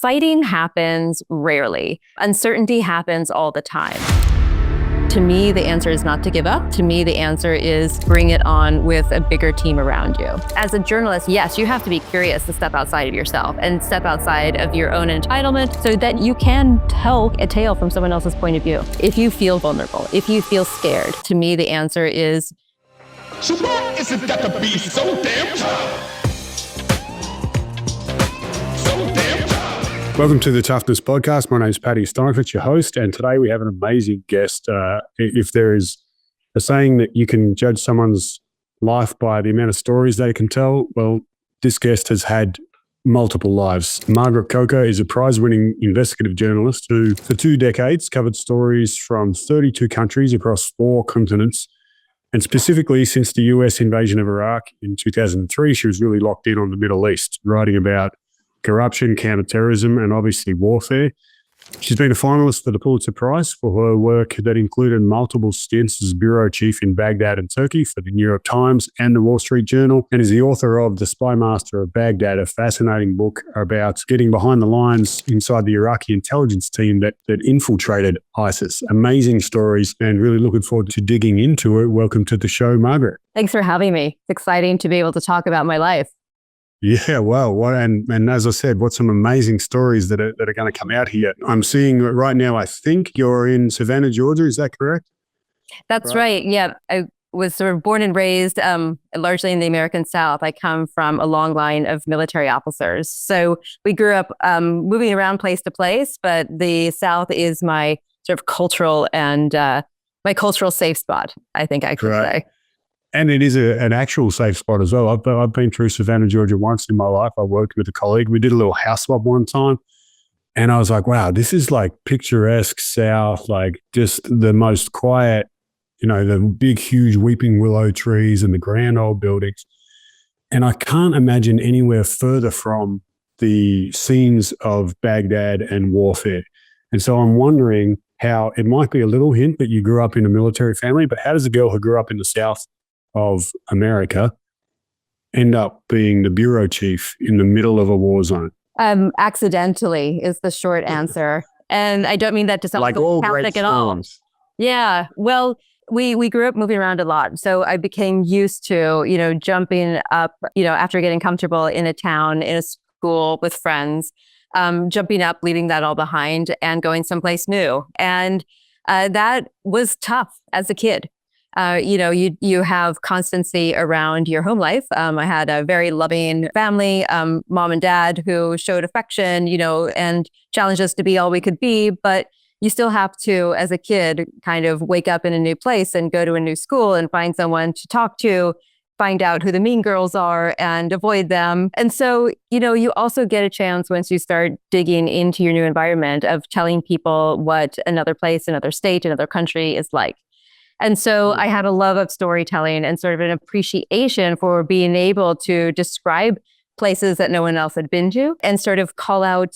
Fighting happens rarely. Uncertainty happens all the time. To me, the answer is not to give up. To me, the answer is bring it on with a bigger team around you. As a journalist, yes, you have to be curious to step outside of yourself and step outside of your own entitlement so that you can tell a tale from someone else's point of view. If you feel vulnerable, if you feel scared, to me, the answer is, so why is it got to be so damn tough? So damn tough. Welcome to the Toughness Podcast. My name is Paddy Steinfort, your host, and today we have an amazing guest. If there is a saying that you can judge someone's life by the amount of stories they can tell, well, this guest has had multiple lives. Margaret Coker is a prize-winning investigative journalist who, for 2 decades, covered stories from 32 countries across 4 continents. And specifically, since the US invasion of Iraq in 2003, she was really locked in on the Middle East, writing about corruption, counterterrorism, and obviously warfare. She's been a finalist for the Pulitzer Prize for her work that included multiple stints as bureau chief in Baghdad and Turkey for the New York Times and the Wall Street Journal, and is the author of The Spy Master of Baghdad, a fascinating book about getting behind the lines inside the Iraqi intelligence team that infiltrated ISIS. Amazing stories, and really looking forward to digging into it. Welcome to the show, Margaret. thanks for having me. It's exciting to be able to talk about my life. Yeah, well, and as I said, what some amazing stories that are going to come out here. I'm seeing right now, I think you're in Savannah, Georgia. Is that correct? That's right. Yeah. I was sort of born and raised largely in the American South. I come from a long line of military officers. So we grew up moving around place to place, but the South is my sort of cultural and my cultural safe spot, I think I could say. And it is an actual safe spot as well. I've been through Savannah, Georgia once in my life. I worked with a colleague. We did a little house swap one time. And I was like, wow, this is like picturesque South, like just the most quiet, the big, huge weeping willow trees and the grand old buildings. And I can't imagine anywhere further from the scenes of Baghdad and warfare. And so I'm wondering how it might be a little hint that you grew up in a military family, but how does a girl who grew up in the South of America end up being the bureau chief in the middle of a war zone? Accidentally is the short answer. And I don't mean that to sound like all Catholic great at all. storms. Yeah. Well, we grew up moving around a lot. So I became used to, jumping up, after getting comfortable in a town, in a school with friends, jumping up, leaving that all behind and going someplace new. And that was tough as a kid. You have constancy around your home life. I had a very loving family, mom and dad who showed affection, and challenged us to be all we could be. But you still have to, as a kid, kind of wake up in a new place and go to a new school and find someone to talk to, find out who the mean girls are and avoid them. And so, you also get a chance once you start digging into your new environment of telling people what another place, another state, another country is like. And so I had a love of storytelling and sort of an appreciation for being able to describe places that no one else had been to and sort of call out,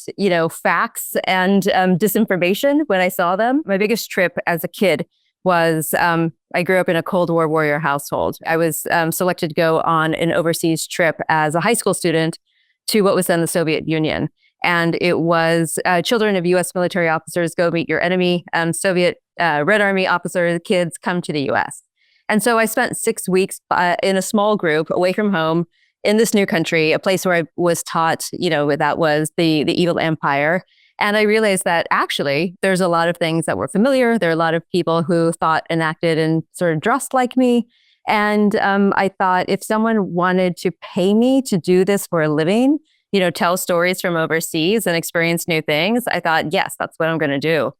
facts and disinformation when I saw them. My biggest trip as a kid was I grew up in a Cold War warrior household. I was selected to go on an overseas trip as a high school student to what was then the Soviet Union. And it was children of U.S. military officers go meet your enemy. Soviet Red Army officer kids come to the U.S. And so I spent 6 weeks in a small group away from home in this new country, a place where I was taught, that was the evil empire. And I realized that actually there's a lot of things that were familiar. There are a lot of people who thought and acted and sort of dressed like me. And I thought if someone wanted to pay me to do this for a living, tell stories from overseas and experience new things, I thought, yes, that's what I'm going to do.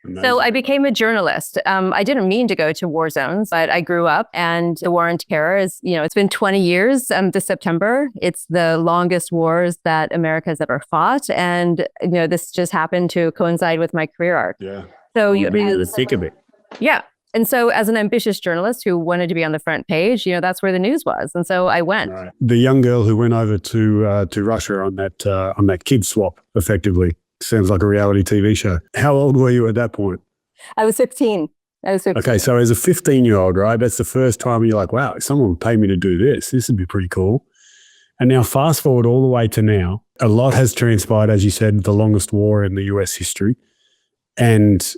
Amazing. So I became a journalist. I didn't mean to go to war zones, but I grew up and the war on terror is, it's been 20 years this September. It's the longest wars that America has ever fought. And, this just happened to coincide with my career arc. Yeah. So you really the thick of it. Yeah. And so as an ambitious journalist who wanted to be on the front page, that's where the news was. And so I went. Right. The young girl who went over to Russia on that kid swap, effectively. Sounds like a reality TV show. How old were you at that point? I was 15. Okay, so as a 15-year-old, right, that's the first time you're like, wow, if someone would pay me to do this, this would be pretty cool. And now fast forward all the way to now. A lot has transpired, as you said, the longest war in the US history. And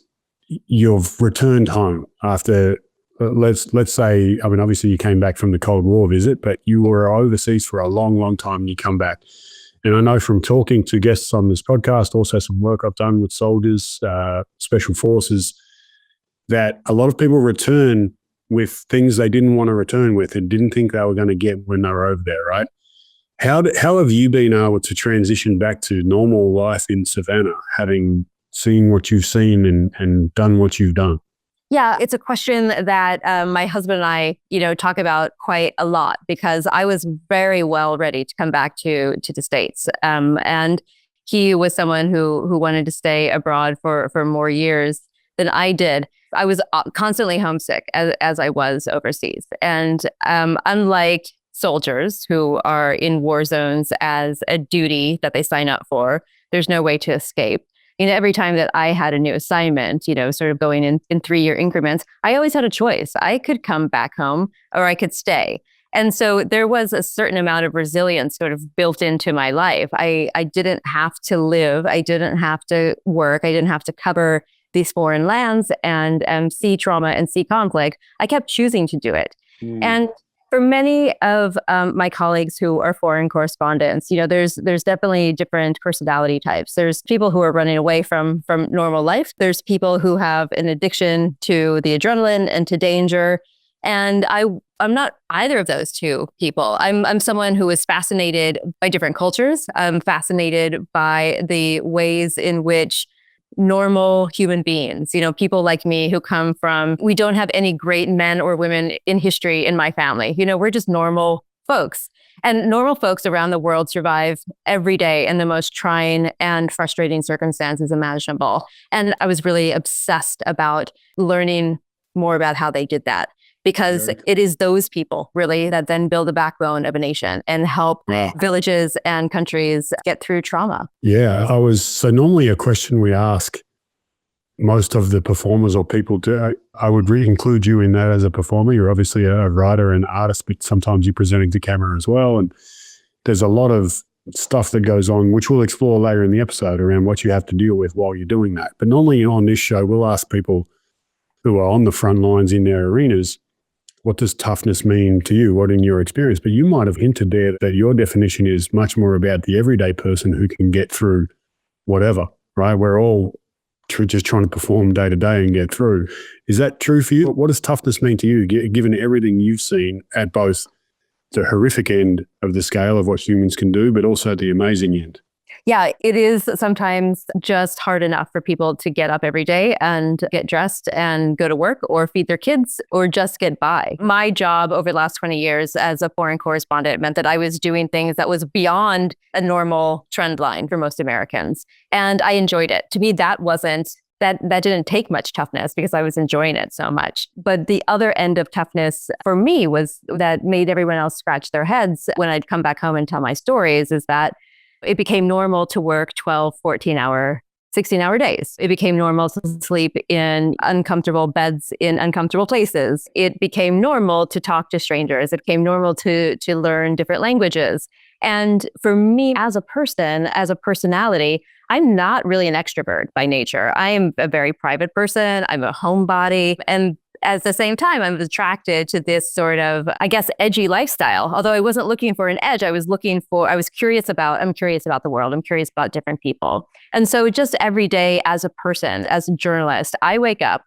you've returned home after, let's say, I mean, obviously you came back from the Cold War visit, but you were overseas for a long, long time and you come back. And I know from talking to guests on this podcast, also some work I've done with soldiers, special forces, that a lot of people return with things they didn't want to return with and didn't think they were going to get when they were over there, right? How have you been able to transition back to normal life in Savannah, having seen what you've seen and done what you've done? Yeah, it's a question that my husband and I, talk about quite a lot because I was very well ready to come back to the States. And he was someone who wanted to stay abroad for more years than I did. I was constantly homesick as I was overseas. And unlike soldiers who are in war zones as a duty that they sign up for, there's no way to escape. Every time that I had a new assignment, sort of going in 3-year increments, I always had a choice. I could come back home or I could stay. And so there was a certain amount of resilience sort of built into my life. I didn't have to live. I didn't have to work. I didn't have to cover these foreign lands and see trauma and see conflict. I kept choosing to do it. And for many of my colleagues who are foreign correspondents, there's definitely different personality types. There's people who are running away from normal life. There's people who have an addiction to the adrenaline and to danger. And I'm not either of those two people. I'm someone who is fascinated by different cultures. I'm fascinated by the ways in which normal human beings, people like me who come from, we don't have any great men or women in history in my family. We're just normal folks. And normal folks around the world survive every day in the most trying and frustrating circumstances imaginable. And I was really obsessed about learning more about how they did that. Because it is those people really that then build the backbone of a nation and help villages and countries get through trauma. Yeah, so normally a question we ask most of the performers or people do, I would include you in that as a performer. You're obviously a writer and artist, but sometimes you're presenting to camera as well. And there's a lot of stuff that goes on, which we'll explore later in the episode around what you have to deal with while you're doing that. But normally on this show, we'll ask people who are on the front lines in their arenas, what does toughness mean to you? What in your experience? But you might have hinted there that your definition is much more about the everyday person who can get through whatever, right? We're all just trying to perform day to day and get through. Is that true for you? What does toughness mean to you, given everything you've seen at both the horrific end of the scale of what humans can do, but also the amazing end? Yeah, it is sometimes just hard enough for people to get up every day and get dressed and go to work or feed their kids or just get by. My job over the last 20 years as a foreign correspondent meant that I was doing things that was beyond a normal trend line for most Americans. And I enjoyed it. To me, that didn't take much toughness because I was enjoying it so much. But the other end of toughness for me was that made everyone else scratch their heads when I'd come back home and tell my stories is that it became normal to work 12, 14-hour, 16-hour days. It became normal to sleep in uncomfortable beds in uncomfortable places. It became normal to talk to strangers. It became normal to learn different languages. And for me as a person, as a personality, I'm not really an extrovert by nature. I am a very private person. I'm a homebody. And at the same time, I'm attracted to this sort of, I guess, edgy lifestyle. Although I wasn't looking for an edge, I'm curious about the world. I'm curious about different people. And so just every day as a person, as a journalist, I wake up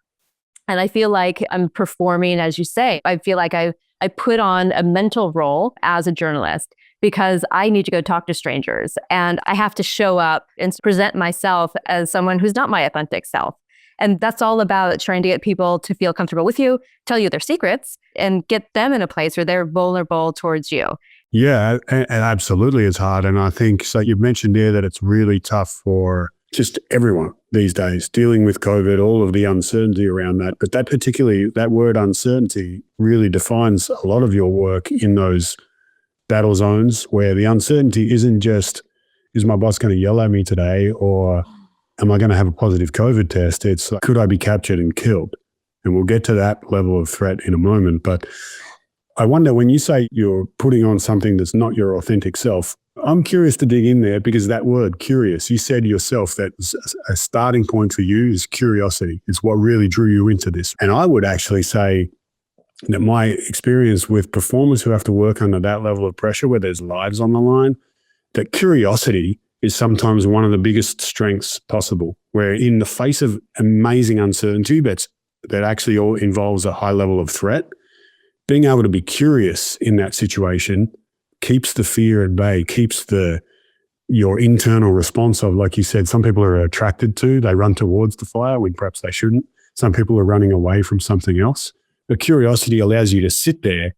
and I feel like I'm performing, as you say. I feel like I put on a mental role as a journalist because I need to go talk to strangers and I have to show up and present myself as someone who's not my authentic self. And that's all about trying to get people to feel comfortable with you, tell you their secrets, and get them in a place where they're vulnerable towards you. Yeah, and absolutely it's hard. And I think, so you mentioned there that it's really tough for just everyone these days, dealing with COVID, all of the uncertainty around that. But that word uncertainty really defines a lot of your work in those battle zones where the uncertainty isn't just, is my boss going to yell at me today, or am I going to have a positive COVID test? It's like, could I be captured and killed? And we'll get to that level of threat in a moment. But I wonder, when you say you're putting on something that's not your authentic self, I'm curious to dig in there, because that word curious, you said yourself that a starting point for you is curiosity. It's what really drew you into this. And I would actually say that my experience with performers who have to work under that level of pressure where there's lives on the line, that curiosity is sometimes one of the biggest strengths possible, where in the face of amazing uncertainty that actually all involves a high level of threat, being able to be curious in that situation keeps the fear at bay, keeps your internal response of, like you said, some people are attracted to, they run towards the fire when perhaps they shouldn't. Some people are running away from something else. But curiosity allows you to sit there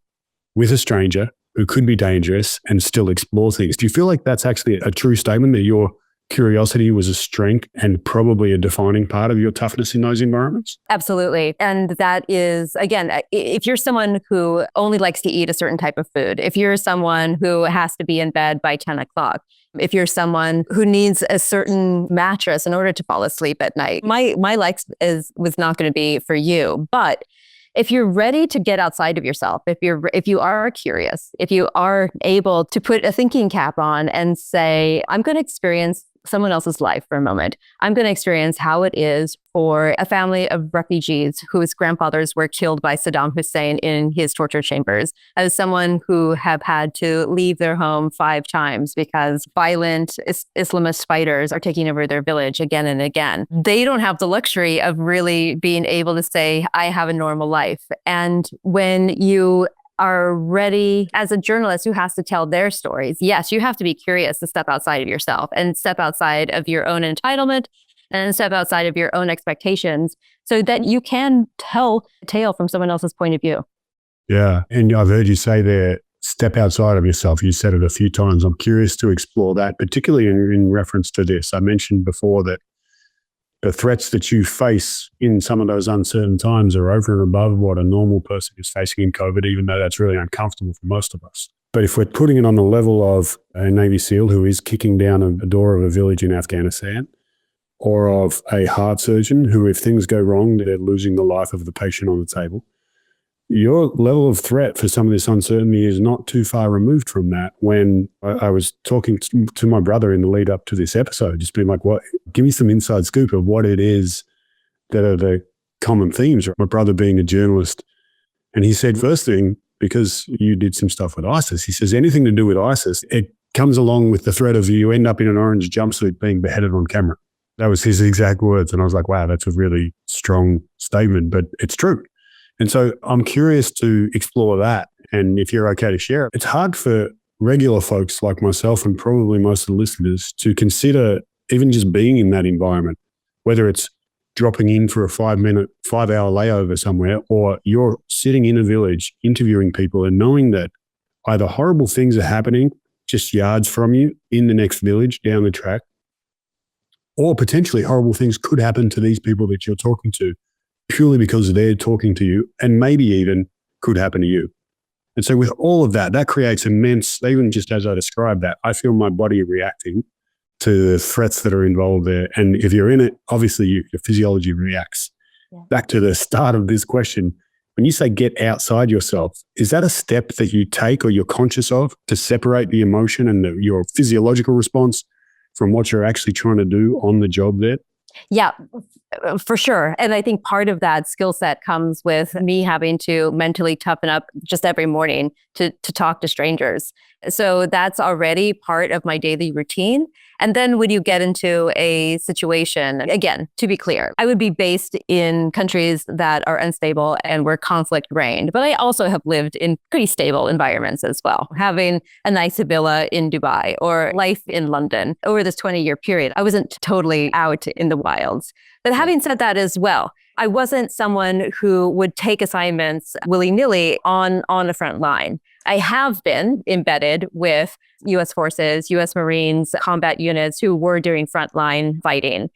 with a stranger who could be dangerous and still explore things. Do you feel like that's actually a true statement, that your curiosity was a strength and probably a defining part of your toughness in those environments? Absolutely. And that is, again, if you're someone who only likes to eat a certain type of food, if you're someone who has to be in bed by 10 o'clock, if you're someone who needs a certain mattress in order to fall asleep at night, my life was not going to be for you. But if you're ready to get outside of yourself, if you are curious, if you are able to put a thinking cap on and say, I'm going to experience someone else's life for a moment. I'm going to experience how it is for a family of refugees whose grandfathers were killed by Saddam Hussein in his torture chambers, as someone who have had to leave their home 5 times because violent Islamist fighters are taking over their village again and again. They don't have the luxury of really being able to say, I have a normal life. And when you are ready as a journalist who has to tell their stories, yes, you have to be curious to step outside of yourself and step outside of your own entitlement and step outside of your own expectations so that you can tell a tale from someone else's point of view. Yeah. And I've heard you say there, step outside of yourself. You said it a few times. I'm curious to explore that, particularly in reference to this. I mentioned before that the threats that you face in some of those uncertain times are over and above what a normal person is facing in COVID, even though that's really uncomfortable for most of us. But if we're putting it on the level of a Navy SEAL who is kicking down a door of a village in Afghanistan, or of a heart surgeon who, if things go wrong, they're losing the life of the patient on the table, your level of threat for some of this uncertainty is not too far removed from that. When I was talking to my brother in the lead up to this episode, just being like, "What? Give me some inside scoop of what it is that are the common themes." My brother being a journalist, and he said, first thing, because you did some stuff with ISIS, he says anything to do with ISIS, it comes along with the threat of you end up in an orange jumpsuit being beheaded on camera. That was his exact words. And I was like, wow, that's a really strong statement, but it's true. And so I'm curious to explore that. And if you're okay to share it, it's hard for regular folks like myself and probably most of the listeners to consider even just being in that environment, whether it's dropping in for a 5-hour layover somewhere, or you're sitting in a village interviewing people and knowing that either horrible things are happening just yards from you in the next village down the track, or potentially horrible things could happen to these people that you're talking to purely because they're talking to you, and maybe even could happen to you. And so with all of that, that creates immense, even just as I described that, I feel my body reacting to the threats that are involved there. And if you're in it, obviously your physiology reacts. Yeah. Back to the start of this question, when you say get outside yourself, is that a step that you take or you're conscious of to separate the emotion and your physiological response from what you're actually trying to do on the job there? Yeah, for sure. And I think part of that skill set comes with me having to mentally toughen up just every morning to talk to strangers. So that's already part of my daily routine. And then when you get into a situation, again, to be clear, I would be based in countries that are unstable and where conflict reigned. But I also have lived in pretty stable environments as well, having a nice villa in Dubai or life in London over this 20-year period. I wasn't totally out in the wilds. But having said that as well, I wasn't someone who would take assignments willy-nilly on the front line. I have been embedded with U.S. forces, U.S. Marines, combat units who were doing frontline fighting.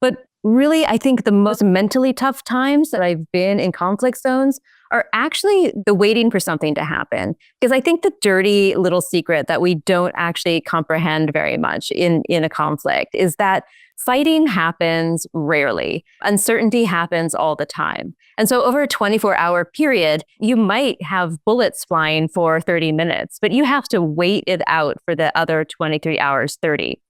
But really, I think the most mentally tough times that I've been in conflict zones are actually the waiting for something to happen. Because I think the dirty little secret that we don't actually comprehend very much in a conflict is that fighting happens rarely. Uncertainty happens all the time. And so over a 24-hour period, you might have bullets flying for 30 minutes, but you have to wait it out for the other 23 hours, 30.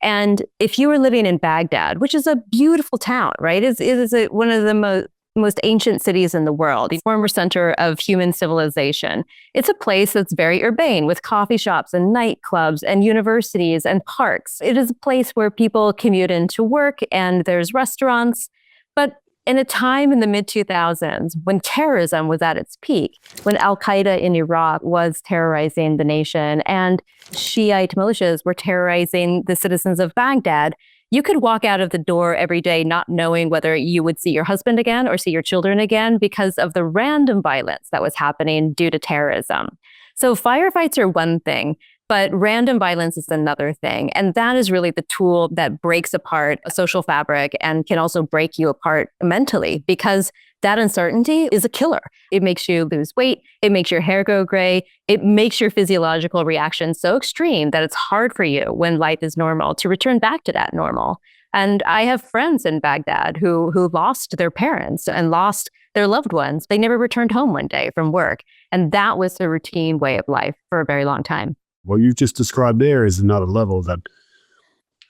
And if you were living in Baghdad, which is a beautiful town, right? It is one of the most ancient cities in the world, the former center of human civilization. It's a place that's very urbane with coffee shops and nightclubs and universities and parks. It is a place where people commute into work and there's restaurants. But in a time in the mid-2000s, when terrorism was at its peak, when al-Qaeda in Iraq was terrorizing the nation and Shiite militias were terrorizing the citizens of Baghdad, you could walk out of the door every day not knowing whether you would see your husband again or see your children again because of the random violence that was happening due to terrorism. So firefights are one thing, but random violence is another thing. And that is really the tool that breaks apart a social fabric and can also break you apart mentally, because that uncertainty is a killer. It makes you lose weight. It makes your hair go gray. It makes your physiological reaction so extreme that it's hard for you when life is normal to return back to that normal. And I have friends in Baghdad who lost their parents and lost their loved ones. They never returned home one day from work. And that was the routine way of life for a very long time. What you've just described there is another level that,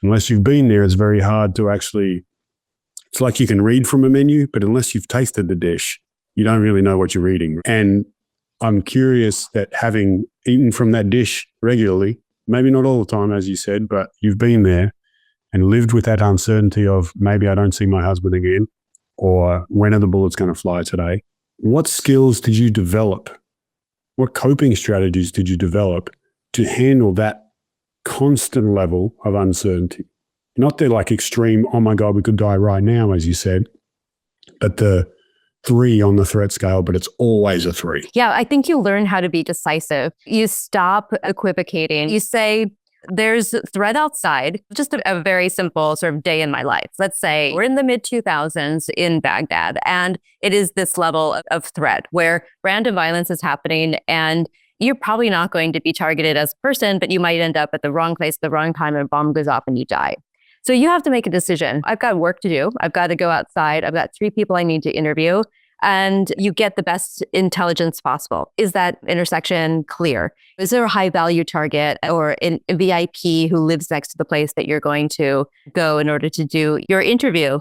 unless you've been there, it's very hard to actually. It's like you can read from a menu, but unless you've tasted the dish, you don't really know what you're eating. And I'm curious that having eaten from that dish regularly, maybe not all the time, as you said, but you've been there and lived with that uncertainty of maybe I don't see my husband again, or when are the bullets going to fly today? What skills did you develop? What coping strategies did you develop to handle that constant level of uncertainty? Not the like extreme, oh my God, we could die right now, as you said, but the 3 on the threat scale, but it's always a 3. Yeah, I think you learn how to be decisive. You stop equivocating. You say, there's threat outside, just a very simple sort of day in my life. Let's say we're in the mid-2000s in Baghdad, and it is this level of threat where random violence is happening, and you're probably not going to be targeted as a person, but you might end up at the wrong place at the wrong time and a bomb goes off and you die. So you have to make a decision. I've got work to do. I've got to go outside. I've got 3 people I need to interview. And you get the best intelligence possible. Is that intersection clear? Is there a high value target or a VIP who lives next to the place that you're going to go in order to do your interview?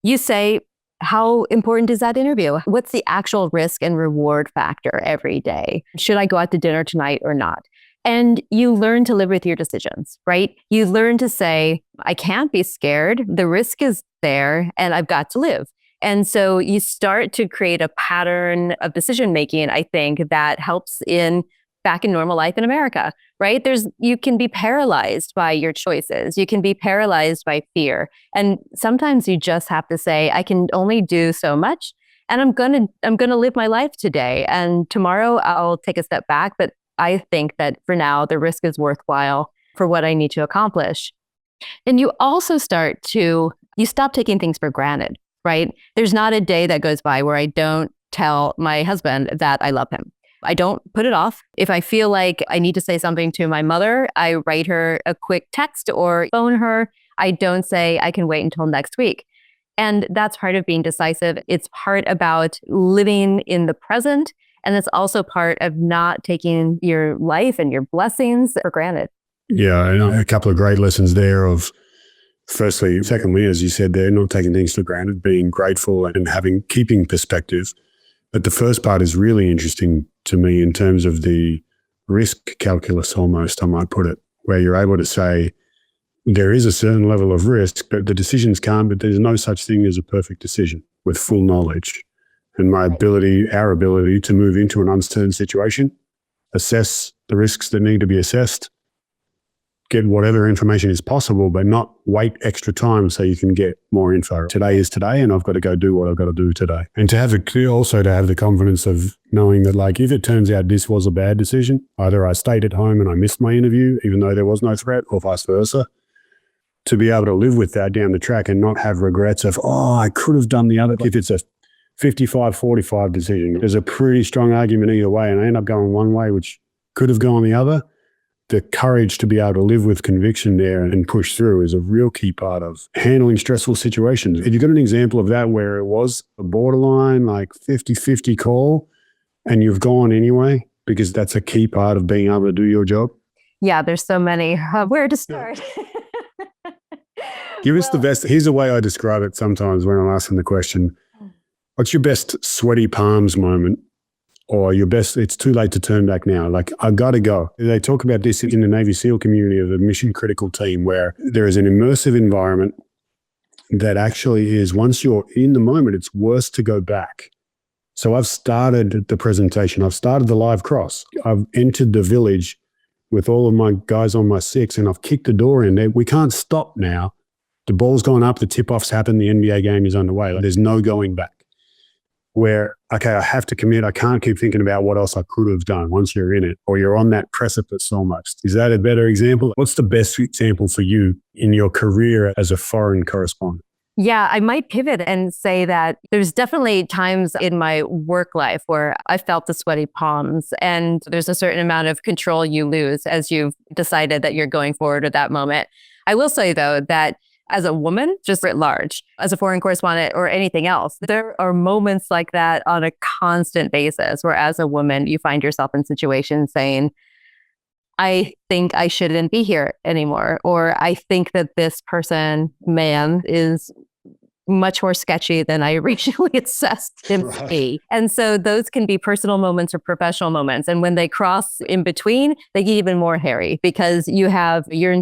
You say, how important is that interview? What's the actual risk and reward factor every day? Should I go out to dinner tonight or not? And you learn to live with your decisions, right? You learn to say, I can't be scared. The risk is there and I've got to live. And so you start to create a pattern of decision making, I think, that helps back in normal life in America, right? You can be paralyzed by your choices. You can be paralyzed by fear. And sometimes you just have to say, I can only do so much. And I'm gonna live my life today. And tomorrow I'll take a step back. But I think that for now, the risk is worthwhile for what I need to accomplish. And you also you stop taking things for granted, right? There's not a day that goes by where I don't tell my husband that I love him. I don't put it off. If I feel like I need to say something to my mother, I write her a quick text or phone her. I don't say I can wait until next week. And that's part of being decisive. It's part about living in the present. And it's also part of not taking your life and your blessings for granted. Yeah, and a couple of great lessons there of, secondly, as you said there, not taking things for granted, being grateful and keeping perspective. But the first part is really interesting to me in terms of the risk calculus almost, I might put it, where you're able to say there is a certain level of risk, but the decisions can't, but there's no such thing as a perfect decision with full knowledge. And our ability to move into an uncertain situation, assess the risks that need to be assessed, get whatever information is possible, but not wait extra time so you can get more info. Today is today, and I've got to go do what I've got to do today. And to have the confidence of knowing that, like, if it turns out this was a bad decision, either I stayed at home and I missed my interview, even though there was no threat, or vice versa, to be able to live with that down the track and not have regrets of, I could have done the other. If it's a 55-45 decision. There's a pretty strong argument either way, and I end up going one way, which could have gone the other. The courage to be able to live with conviction there and push through is a real key part of handling stressful situations. Have you got an example of that where it was a borderline, like 50-50 call, and you've gone anyway? Because that's a key part of being able to do your job. Yeah, there's so many. Where to start? Give us the best. Here's the way I describe it sometimes when I'm asking the question. What's your best sweaty palms moment, or your best, it's too late to turn back now? Like, I got to go. They talk about this in the Navy SEAL community of a mission critical team where there is an immersive environment that actually is, once you're in the moment, it's worse to go back. So I've started the presentation. I've started the live cross. I've entered the village with all of my guys on my 6, and I've kicked the door in there. We can't stop now. The ball's gone up, the tip-off's happened, the NBA game is underway. Like, there's no going back. Where, okay, I have to commit. I can't keep thinking about what else I could have done once you're in it, or you're on that precipice almost. Is that a better example? What's the best example for you in your career as a foreign correspondent? Yeah, I might pivot and say that there's definitely times in my work life where I felt the sweaty palms, and there's a certain amount of control you lose as you've decided that you're going forward at that moment. I will say, though, that as a woman, just at large, as a foreign correspondent or anything else, there are moments like that on a constant basis where as a woman, you find yourself in situations saying, I think I shouldn't be here anymore, or I think that this person, man, is much more sketchy than I originally assessed him to be. And so those can be personal moments or professional moments. And when they cross in between, they get even more hairy because you have your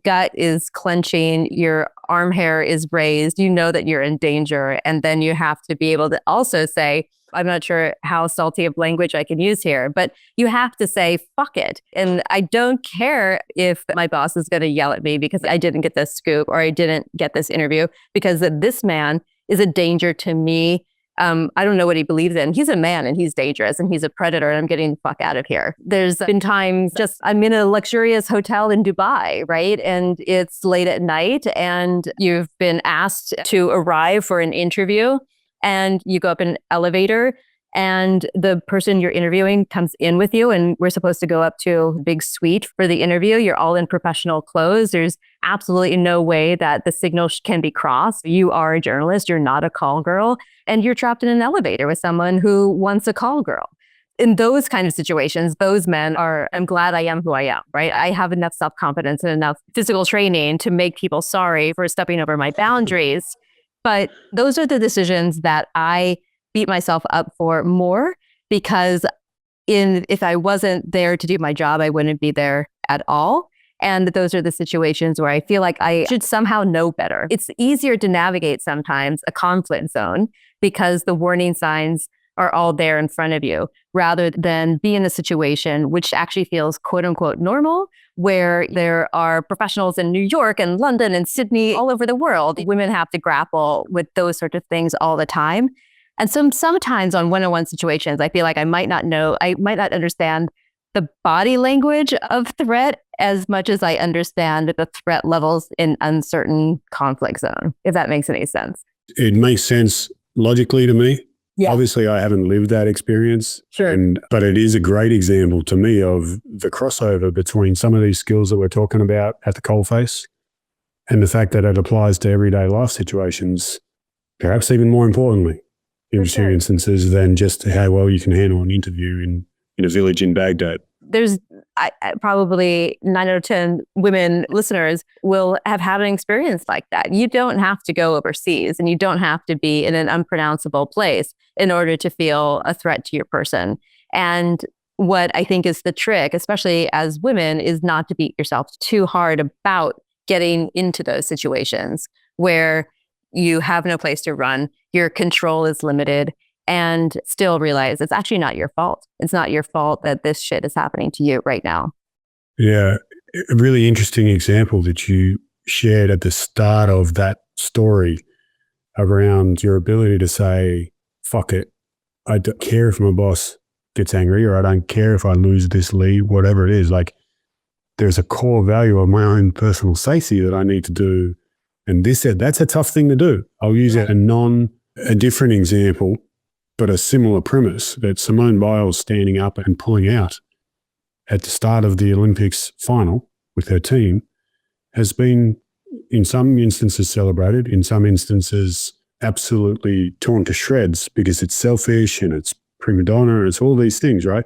gut is clenching, your arm hair is raised, you know that you're in danger. And then you have to be able to also say, I'm not sure how salty of language I can use here, but you have to say, fuck it. And I don't care if my boss is going to yell at me because I didn't get this scoop or I didn't get this interview, because this man is a danger to me. I don't know what he believes in. He's a man and he's dangerous and he's a predator and I'm getting the fuck out of here. There's been times I'm in a luxurious hotel in Dubai, right? And it's late at night and you've been asked to arrive for an interview. And you go up an elevator and the person you're interviewing comes in with you, and we're supposed to go up to a big suite for the interview. You're all in professional clothes. There's absolutely no way that the signal can be crossed. You are a journalist. You're not a call girl. And you're trapped in an elevator with someone who wants a call girl. In those kind of situations, those men I'm glad I am who I am, right? I have enough self-confidence and enough physical training to make people sorry for stepping over my boundaries. But those are the decisions that I beat myself up for more, because if I wasn't there to do my job, I wouldn't be there at all. And those are the situations where I feel like I should somehow know better. It's easier to navigate sometimes a conflict zone because the warning signs are all there in front of you, rather than be in a situation which actually feels quote unquote normal, where there are professionals in New York and London and Sydney, all over the world. Women have to grapple with those sorts of things all the time. And sometimes on one-on-one situations, I feel like I might not understand the body language of threat as much as I understand the threat levels in uncertain conflict zone, if that makes any sense. It makes sense logically to me. Yeah. Obviously, I haven't lived that experience. Sure. But it is a great example to me of the crossover between some of these skills that we're talking about at the coalface and the fact that it applies to everyday life situations, perhaps even more importantly, in some instances than just how well you can handle an interview in a village in Baghdad. There's probably 9 out of 10 women listeners will have had an experience like that. You don't have to go overseas and you don't have to be in an unpronounceable place in order to feel a threat to your person. And what I think is the trick, especially as women, is not to beat yourself too hard about getting into those situations where you have no place to run, your control is limited, and still realize it's actually not your fault. It's not your fault that this shit is happening to you right now. Yeah, a really interesting example that you shared at the start of that story around your ability to say, fuck it. I don't care if my boss gets angry, or I don't care if I lose this lead, whatever it is. Like, there's a core value of my own personal safety that I need to do. And that's a tough thing to do. I'll use a A different example, but a similar premise, that Simone Biles standing up and pulling out at the start of the Olympics final with her team has been, in some instances, celebrated, in some instances, absolutely torn to shreds because it's selfish and it's prima donna, it's all these things, right?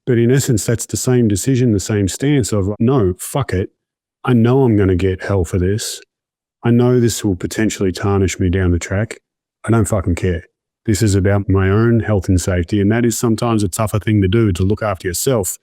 But in essence, that's the same decision, the same stance of, no, fuck it. I know I'm going to get hell for this. I know this will potentially tarnish me down the track. I don't fucking care. This is about my own health and safety. And that is sometimes a tougher thing to do, to look after yourself,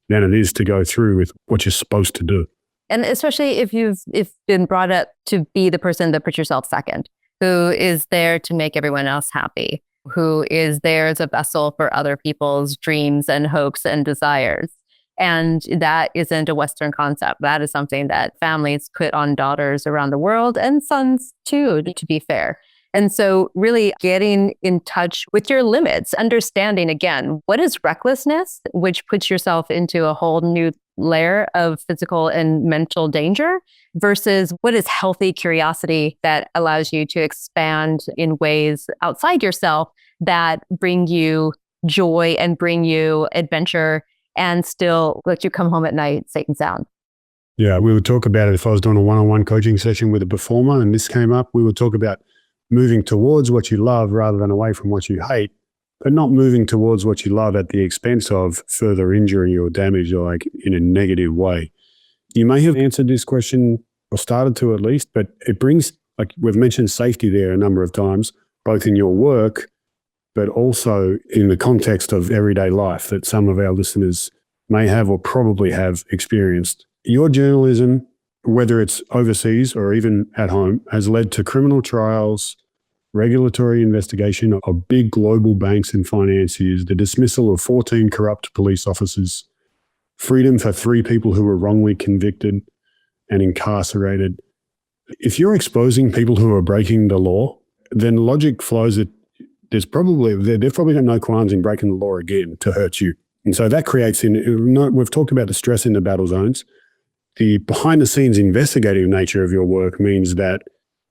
than it is to go through with what you're supposed to do. And especially if you've been brought up to be the person that puts yourself second, who is there to make everyone else happy, who is there as a vessel for other people's dreams and hopes and desires. And that isn't a Western concept. That is something that families put on daughters around the world, and sons too, to be fair. And so really getting in touch with your limits, understanding again, what is recklessness, which puts yourself into a whole new layer of physical and mental danger, versus what is healthy curiosity that allows you to expand in ways outside yourself that bring you joy and bring you adventure and still let you come home at night safe and sound. Yeah, we would talk about it if I was doing a one-on-one coaching session with a performer and this came up. We would talk about moving towards what you love rather than away from what you hate, but not moving towards what you love at the expense of further injury or damage, or like in a negative way. You may have answered this question, or started to at least, but it brings, like we've mentioned safety there a number of times, both in your work, but also in the context of everyday life that some of our listeners may have or probably have experienced. Your journalism, whether it's overseas or even at home, has led to criminal trials, regulatory investigation of big global banks and financiers, the dismissal of 14 corrupt police officers, freedom for 3 people who were wrongly convicted and incarcerated. If you're exposing people who are breaking the law, then logic flows that they've probably got no qualms in breaking the law again to hurt you. And so that creates, we've talked about the stress in the battle zones. The behind the scenes investigative nature of your work means that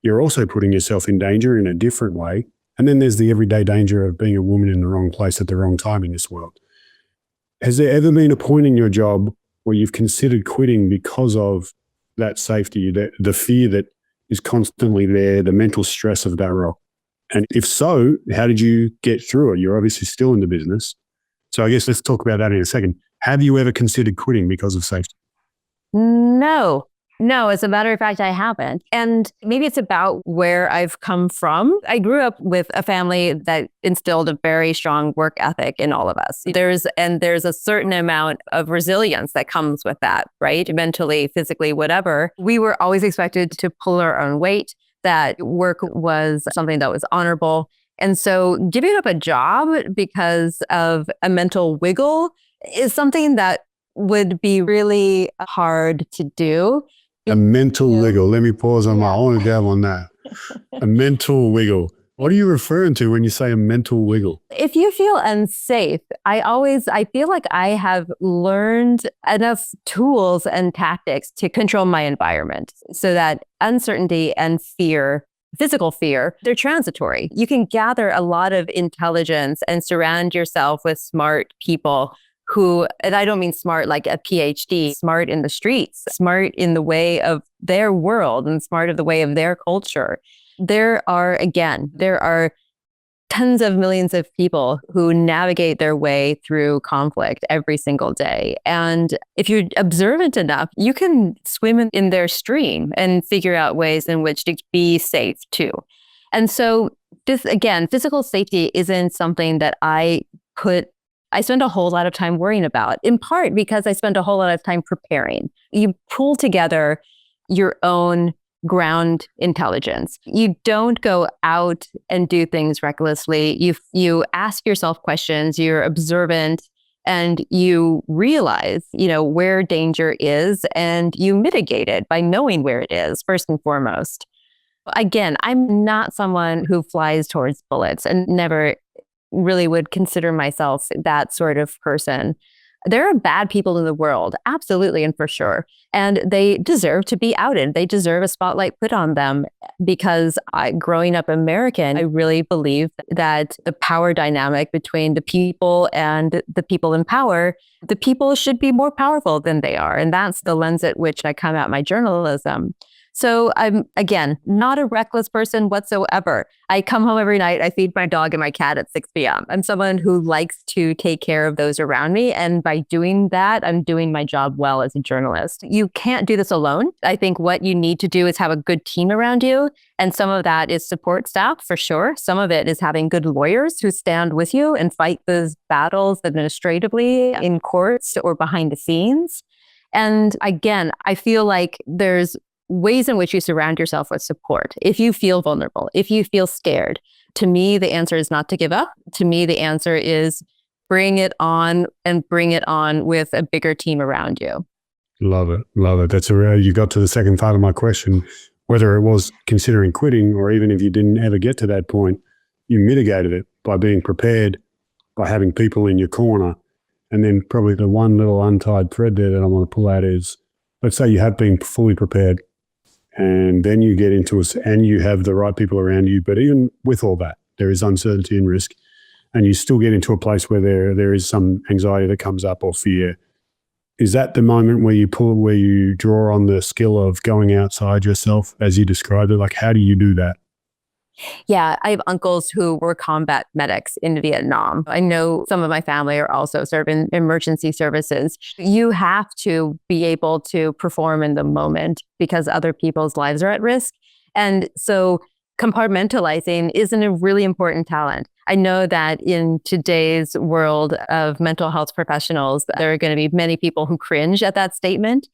you're also putting yourself in danger in a different way. And then there's the everyday danger of being a woman in the wrong place at the wrong time in this world. Has there ever been a point in your job where you've considered quitting because of that safety, the fear that is constantly there, the mental stress of that role? And if so, how did you get through it? You're obviously still in the business. So I guess let's talk about that in a second. Have you ever considered quitting because of safety? No, as a matter of fact, I haven't. And maybe it's about where I've come from. I grew up with a family that instilled a very strong work ethic in all of us. There's a certain amount of resilience that comes with that, right? Mentally, physically, whatever. We were always expected to pull our own weight, that work was something that was honorable. And so giving up a job because of a mental wiggle is something that would be really hard to do. A mental wiggle. Let me pause on I want to dab on that. A mental wiggle. What are you referring to when you say a mental wiggle? If you feel unsafe, I feel like I have learned enough tools and tactics to control my environment so that uncertainty and fear, physical fear, they're transitory. You can gather a lot of intelligence and surround yourself with smart people who, and I don't mean smart like a PhD, smart in the streets, smart in the way of their world and smart of the way of their culture. There are tens of millions of people who navigate their way through conflict every single day. And if you're observant enough, you can swim in their stream and figure out ways in which to be safe too. And so this, again, physical safety isn't something that I spend a whole lot of time worrying about, in part because I spend a whole lot of time preparing. You pull together your own ground intelligence. You don't go out and do things recklessly. You ask yourself questions, you're observant, and you realize, where danger is, and you mitigate it by knowing where it is, first and foremost. Again, I'm not someone who flies towards bullets and never really would consider myself that sort of person. There are bad people in the world, absolutely and for sure. And they deserve to be outed. They deserve a spotlight put on them because growing up American, I really believe that the power dynamic between the people and the people in power, the people should be more powerful than they are. And that's the lens at which I come at my journalism. So I'm, again, not a reckless person whatsoever. I come home every night, I feed my dog and my cat at 6 p.m. I'm someone who likes to take care of those around me. And by doing that, I'm doing my job well as a journalist. You can't do this alone. I think what you need to do is have a good team around you. And some of that is support staff, for sure. Some of it is having good lawyers who stand with you and fight those battles administratively in courts or behind the scenes. And again, I feel like there's ways in which you surround yourself with support. If you feel vulnerable, if you feel scared, to me, the answer is not to give up. To me, the answer is bring it on and bring it on with a bigger team around you. Love it. Love it. That's you got to the second part of my question, whether it was considering quitting or even if you didn't ever get to that point, you mitigated it by being prepared, by having people in your corner. And then probably the one little untied thread there that I want to pull out is, let's say you have been fully prepared, and then you get into it and you have the right people around you. But even with all that, there is uncertainty and risk. And you still get into a place where there is some anxiety that comes up or fear. Is that the moment where you draw on the skill of going outside yourself, as you described it? Like, how do you do that? Yeah, I have uncles who were combat medics in Vietnam. I know some of my family are also sort of in emergency services. You have to be able to perform in the moment because other people's lives are at risk. And so compartmentalizing is a really important talent. I know that in today's world of mental health professionals, there are going to be many people who cringe at that statement.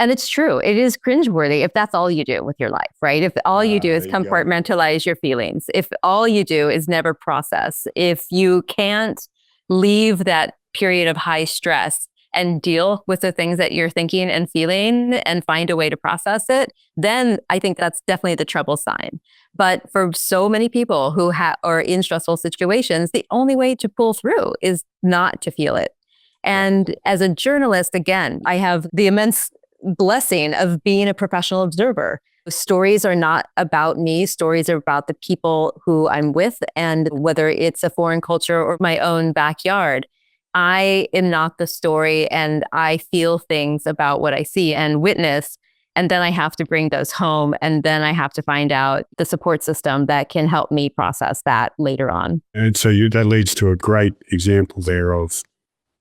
And it's true. It is cringeworthy if that's all you do with your life, right? If all you do is compartmentalize your feelings, if all you do is never process, if you can't leave that period of high stress and deal with the things that you're thinking and feeling and find a way to process it, then I think that's definitely the trouble sign. But for so many people who are in stressful situations, the only way to pull through is not to feel it. And as a journalist, again, I have the immense blessing of being a professional observer. Stories are not about me. Stories are about the people who I'm with. And whether it's a foreign culture or my own backyard, I am not the story, and I feel things about what I see and witness. And then I have to bring those home. And then I have to find out the support system that can help me process that later on. And so that leads to a great example there of,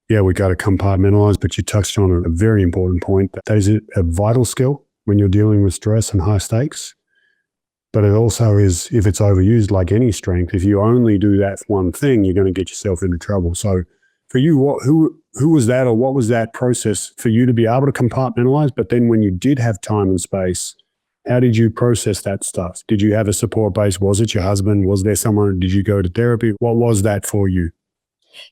yeah, we got to compartmentalize, but you touched on a very important point. That is a vital skill when you're dealing with stress and high stakes. But it also is, if it's overused, like any strength, if you only do that one thing, you're going to get yourself into trouble. So for you, who was that, or what was that process for you to be able to compartmentalize? But then when you did have time and space, how did you process that stuff? Did you have a support base? Was it your husband? Was there someone? Did you go to therapy? What was that for you?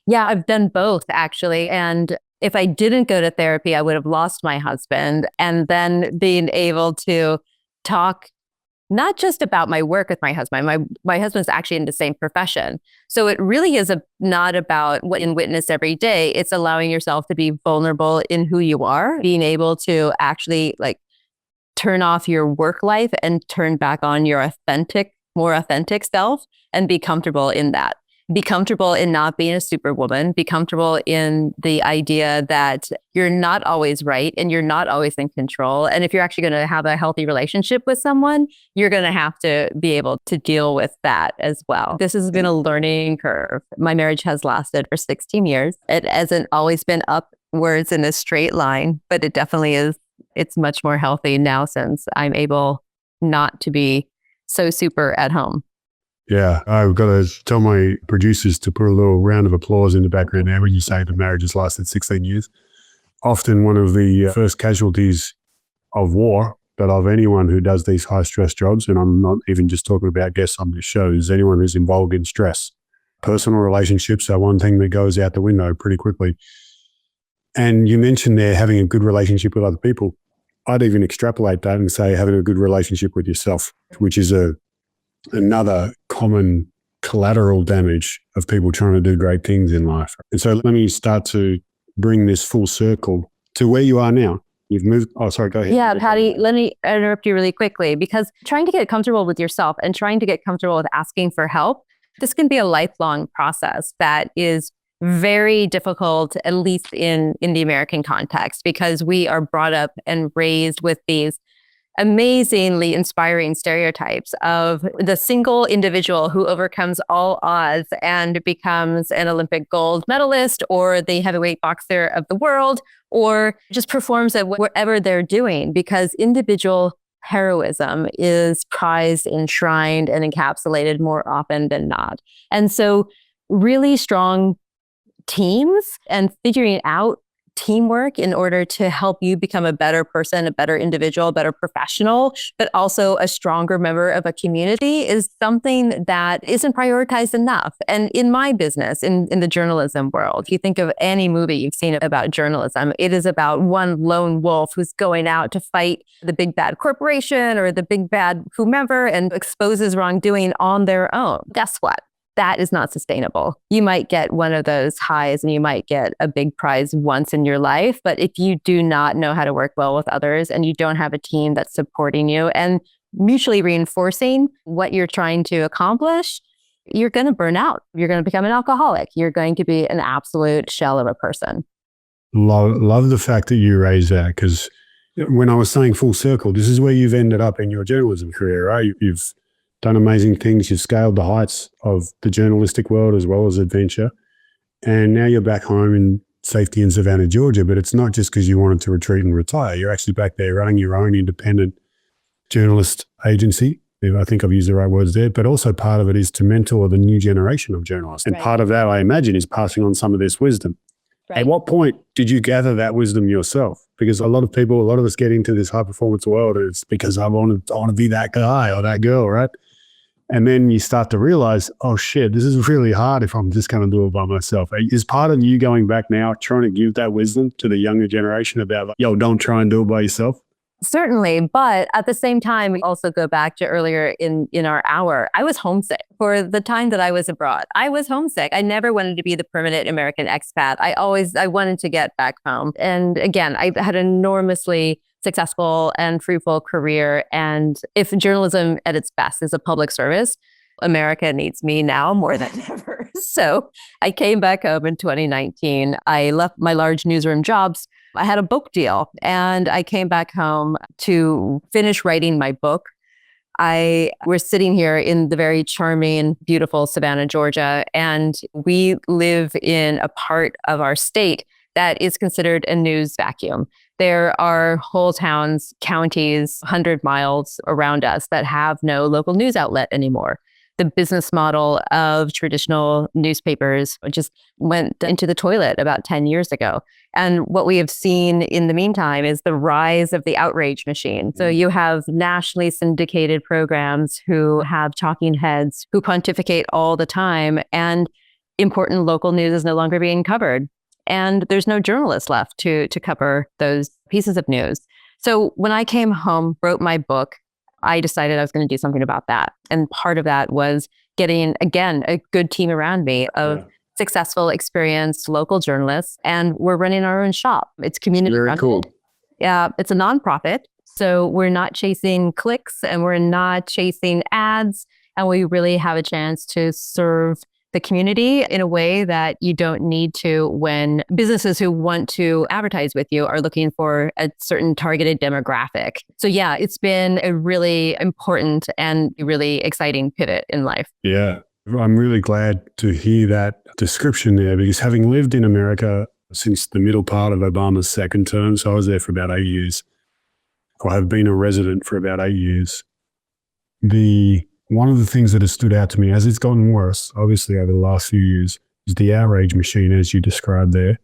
Yeah, I've done both, actually. And if I didn't go to therapy, I would have lost my husband. And then being able to talk not just about my work with my husband. My husband's actually in the same profession. So it really is not about what you witness every day. It's allowing yourself to be vulnerable in who you are, being able to actually turn off your work life and turn back on your more authentic self and be comfortable in that. Be comfortable in not being a superwoman. Be comfortable in the idea that you're not always right and you're not always in control. And if you're actually going to have a healthy relationship with someone, you're going to have to be able to deal with that as well. This has been a learning curve. My marriage has lasted for 16 years. It hasn't always been upwards in a straight line, but it definitely is. It's much more healthy now since I'm able not to be so super at home. Yeah, I've got to tell my producers to put a little round of applause in the background there when you say the marriage has lasted 16 years. Often one of the first casualties of war, but of anyone who does these high stress jobs, and I'm not even just talking about guests on this show, is anyone who's involved in stress. Personal relationships are one thing that goes out the window pretty quickly. And you mentioned there having a good relationship with other people. I'd even extrapolate that and say having a good relationship with yourself, which is another common collateral damage of people trying to do great things in life. And so let me start to bring this full circle to where you are now? You've moved. Oh, sorry, go ahead. Yeah, Patty, let me interrupt you really quickly, because trying to get comfortable with yourself and trying to get comfortable with asking for help, this can be a lifelong process that is very difficult, at least in the American context, because we are brought up and raised with these amazingly inspiring stereotypes of the single individual who overcomes all odds and becomes an Olympic gold medalist or the heavyweight boxer of the world, or just performs at whatever they're doing, because individual heroism is prized, enshrined, and encapsulated more often than not. And so really strong teams and figuring out teamwork in order to help you become a better person, a better individual, a better professional, but also a stronger member of a community is something that isn't prioritized enough. And in my business, in the journalism world, if you think of any movie you've seen about journalism, it is about one lone wolf who's going out to fight the big bad corporation or the big bad whomever and exposes wrongdoing on their own. Guess what? That is not sustainable. You might get one of those highs and you might get a big prize once in your life. But if you do not know how to work well with others and you don't have a team that's supporting you and mutually reinforcing what you're trying to accomplish, you're going to burn out. You're going to become an alcoholic. You're going to be an absolute shell of a person. Love the fact that you raised that, because when I was saying full circle, this is where you've ended up in your journalism career, right? You've done amazing things. You've scaled the heights of the journalistic world as well as adventure. And now you're back home in safety in Savannah, Georgia. But it's not just because you wanted to retreat and retire. You're actually back there running your own independent journalist agency. I think I've used the right words there. But also part of it is to mentor the new generation of journalists. And part of that, I imagine, is passing on some of this wisdom. Right. At what point did you gather that wisdom yourself? Because a lot of us get into this high performance world and it's because I want to be that guy or that girl, right? And then you start to realize, oh shit, this is really hard if I'm just going to do it by myself. Is part of you going back now trying to give that wisdom to the younger generation about, like, yo, don't try and do it by yourself? Certainly. But at the same time, we also go back to earlier in our hour. I was homesick for the time that I was abroad. I was homesick. I never wanted to be the permanent American expat. I wanted to get back home. And again, I had an enormously successful and fruitful career. And if journalism at its best is a public service, America needs me now more than ever. So I came back home in 2019. I left my large newsroom jobs. I had a book deal and I came back home to finish writing my book. We're sitting here in the very charming, beautiful Savannah, Georgia, and we live in a part of our state that is considered a news vacuum. There are whole towns, counties, 100 miles around us that have no local news outlet anymore. The business model of traditional newspapers just went into the toilet about 10 years ago. And what we have seen in the meantime is the rise of the outrage machine. So you have nationally syndicated programs who have talking heads who pontificate all the time, and important local news is no longer being covered. And there's no journalists left to cover those pieces of news. So when I came home, wrote my book, I decided I was going to do something about that. And part of that was getting, again, a good team around me of successful, experienced local journalists. And we're running our own shop. It's community. Very cool. Yeah, it's a nonprofit. So we're not chasing clicks and we're not chasing ads. And we really have a chance to serve the community in a way that you don't need to when businesses who want to advertise with you are looking for a certain targeted demographic. So yeah, it's been a really important and really exciting pivot in life. Yeah, I'm really glad to hear that description there, because having lived in America since the middle part of Obama's second term, so I was there for about 8 years, or have been a resident for about 8 years. One of the things that has stood out to me as it's gotten worse, obviously over the last few years, is the outrage machine, as you described there,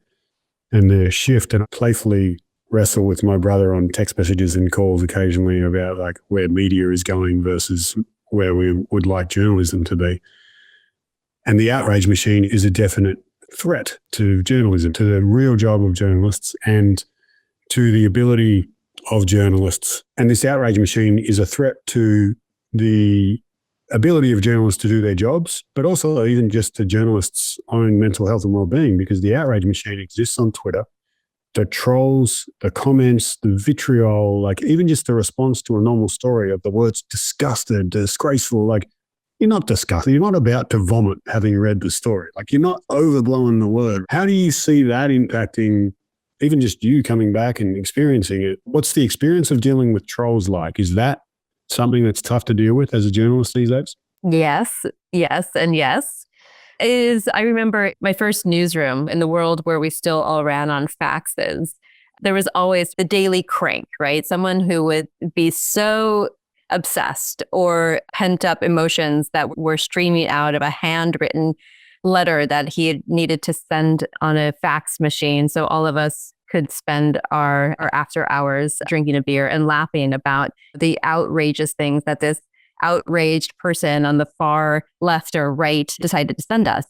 and the shift. And I playfully wrestle with my brother on text messages and calls occasionally about like where media is going versus where we would like journalism to be. And the outrage machine is a definite threat to journalism, to the real job of journalists and to the ability of journalists. And this outrage machine is a threat to the ability of journalists to do their jobs, but also even just to journalists' own mental health and well-being, because the outrage machine exists on Twitter. The trolls, the comments, the vitriol, like even just the response to a normal story of the words disgusted, disgraceful, like you're not disgusted. You're not about to vomit having read the story. Like you're not overblowing the word. How do you see that impacting even just you coming back and experiencing it? What's the experience of dealing with trolls like? Is that something that's tough to deal with as a journalist these days? Yes, yes, and yes. I remember my first newsroom in the world where we still all ran on faxes. There was always the daily crank, right? Someone who would be so obsessed or pent up emotions that were streaming out of a handwritten letter that he had needed to send on a fax machine. So all of us could spend our after hours drinking a beer and laughing about the outrageous things that this outraged person on the far left or right decided to send us.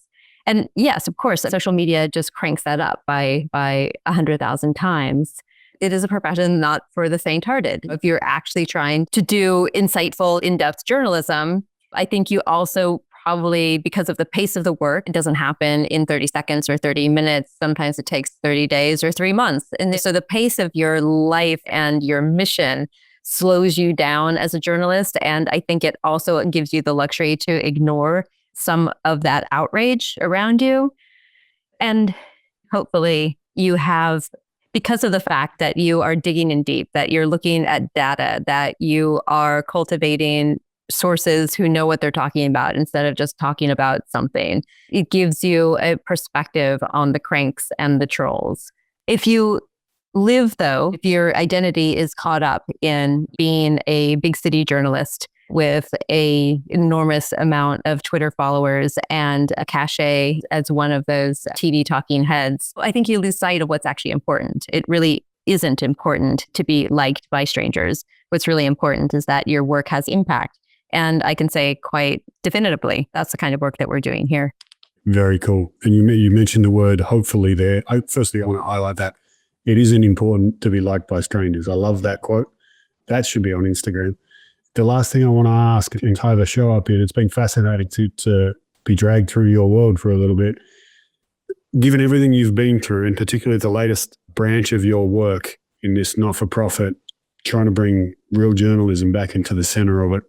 And yes, of course, social media just cranks that up by 100,000 times. It is a profession not for the faint-hearted. If you're actually trying to do insightful, in-depth journalism, I think you also probably, because of the pace of the work, it doesn't happen in 30 seconds or 30 minutes. Sometimes it takes 30 days or 3 months. And so the pace of your life and your mission slows you down as a journalist. And I think it also gives you the luxury to ignore some of that outrage around you. And hopefully you have, because of the fact that you are digging in deep, that you're looking at data, that you are cultivating sources who know what they're talking about instead of just talking about something. It gives you a perspective on the cranks and the trolls. If you live, though, if your identity is caught up in being a big city journalist with an enormous amount of Twitter followers and a cachet as one of those TV talking heads, I think you lose sight of what's actually important. It really isn't important to be liked by strangers. What's really important is that your work has impact. And I can say quite definitively, that's the kind of work that we're doing here. Very cool. And you mentioned the word hopefully there. Firstly, I want to highlight that it isn't important to be liked by strangers. I love that quote. That should be on Instagram. The last thing I want to ask, and tie the show up here, it's been fascinating to be dragged through your world for a little bit. Given everything you've been through, and particularly the latest branch of your work in this not-for-profit, trying to bring real journalism back into the center of it,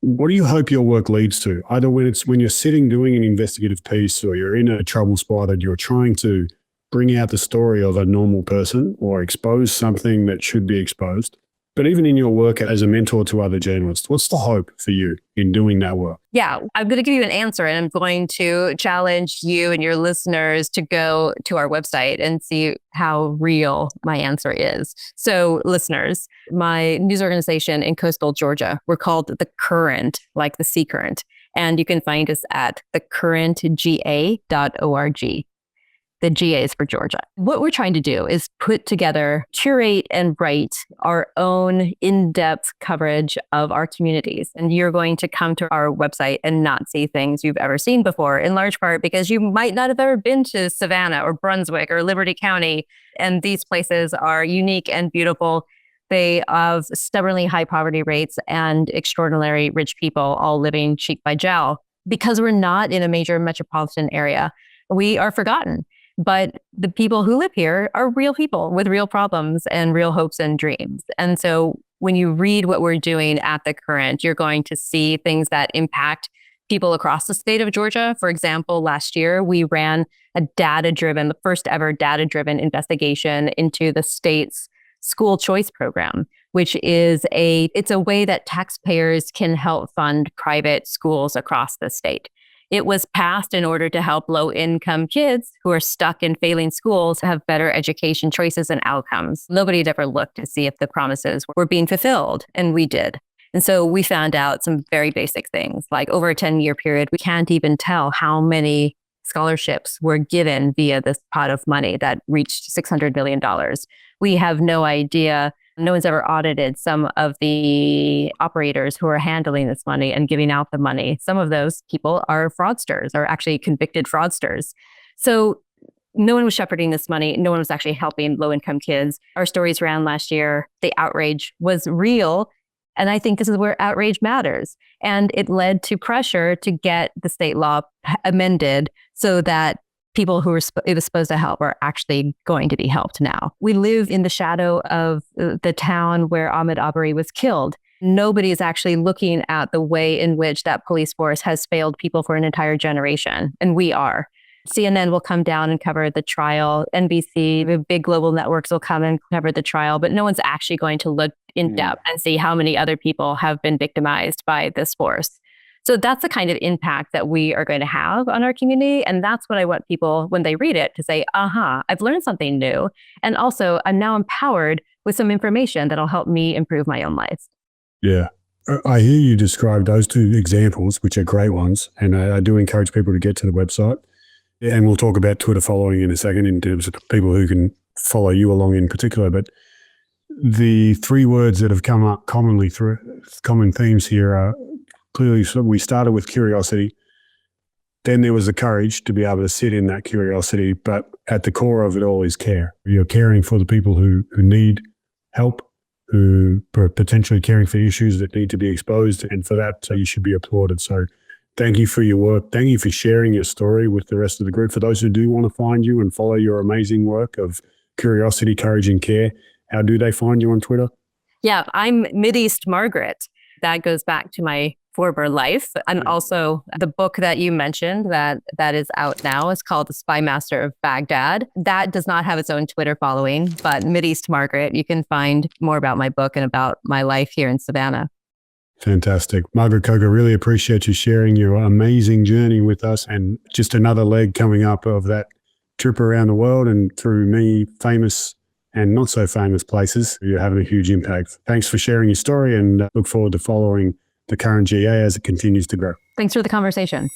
what do you hope your work leads to? Either when you're sitting doing an investigative piece, or you're in a trouble spot and you're trying to bring out the story of a normal person or expose something that should be exposed. But even in your work as a mentor to other journalists, what's the hope for you in doing that work? Yeah, I'm going to give you an answer, and I'm going to challenge you and your listeners to go to our website and see how real my answer is. So listeners, my news organization in coastal Georgia, we're called The Current, like the sea current. And you can find us at thecurrentga.org. The GA is for Georgia. What we're trying to do is put together, curate, and write our own in-depth coverage of our communities. And you're going to come to our website and not see things you've ever seen before, in large part because you might not have ever been to Savannah or Brunswick or Liberty County. And these places are unique and beautiful. They have stubbornly high poverty rates and extraordinarily rich people all living cheek by jowl. Because we're not in a major metropolitan area, we are forgotten. But the people who live here are real people with real problems and real hopes and dreams. And so when you read what we're doing at The Current, you're going to see things that impact people across the state of Georgia. For example, last year, we ran the first ever data-driven investigation into the state's school choice program, which is it's a way that taxpayers can help fund private schools across the state. It was passed in order to help low-income kids who are stuck in failing schools have better education choices and outcomes. Nobody had ever looked to see if the promises were being fulfilled, and we did. And so we found out some very basic things, like over a 10-year period, we can't even tell how many scholarships were given via this pot of money that reached $600 million. We have no idea. No one's ever audited some of the operators who are handling this money and giving out the money. Some of those people are fraudsters, or actually convicted fraudsters. So no one was shepherding this money. No one was actually helping low-income kids. Our stories ran last year. The outrage was real. And I think this is where outrage matters. And it led to pressure to get the state law amended so that people who it was supposed to help are actually going to be helped now. We live in the shadow of the town where Ahmaud Arbery was killed. Nobody is actually looking at the way in which that police force has failed people for an entire generation. And we are. CNN will come down and cover the trial. NBC, the big global networks will come and cover the trial, but no one's actually going to look in depth and see how many other people have been victimized by this force. So that's the kind of impact that we are going to have on our community. And that's what I want people, when they read it, to say, I've learned something new. And also, I'm now empowered with some information that'll help me improve my own life. Yeah. I hear you describe those two examples, which are great ones. And I do encourage people to get to the website. And we'll talk about Twitter following in a second in terms of people who can follow you along in particular. But the three words that have come up commonly through common themes here are clearly, so we started with curiosity. Then there was the courage to be able to sit in that curiosity. But at the core of it all is care. You're caring for the people who need help, who are potentially caring for issues that need to be exposed. And for that, you should be applauded. So thank you for your work. Thank you for sharing your story with the rest of the group. For those who do want to find you and follow your amazing work of curiosity, courage, and care, how do they find you on Twitter? Yeah, I'm Mideast Margaret. That goes back to my former life. And also the book that you mentioned that is out now is called The Spy Master of Baghdad. That does not have its own Twitter following, but Mideast Margaret, you can find more about my book and about my life here in Savannah. Fantastic. Margaret Coker, really appreciate you sharing your amazing journey with us, and just another leg coming up of that trip around the world and through many famous and not so famous places. You're having a huge impact. Thanks for sharing your story, and look forward to following the current GA as it continues to grow. Thanks for the conversation.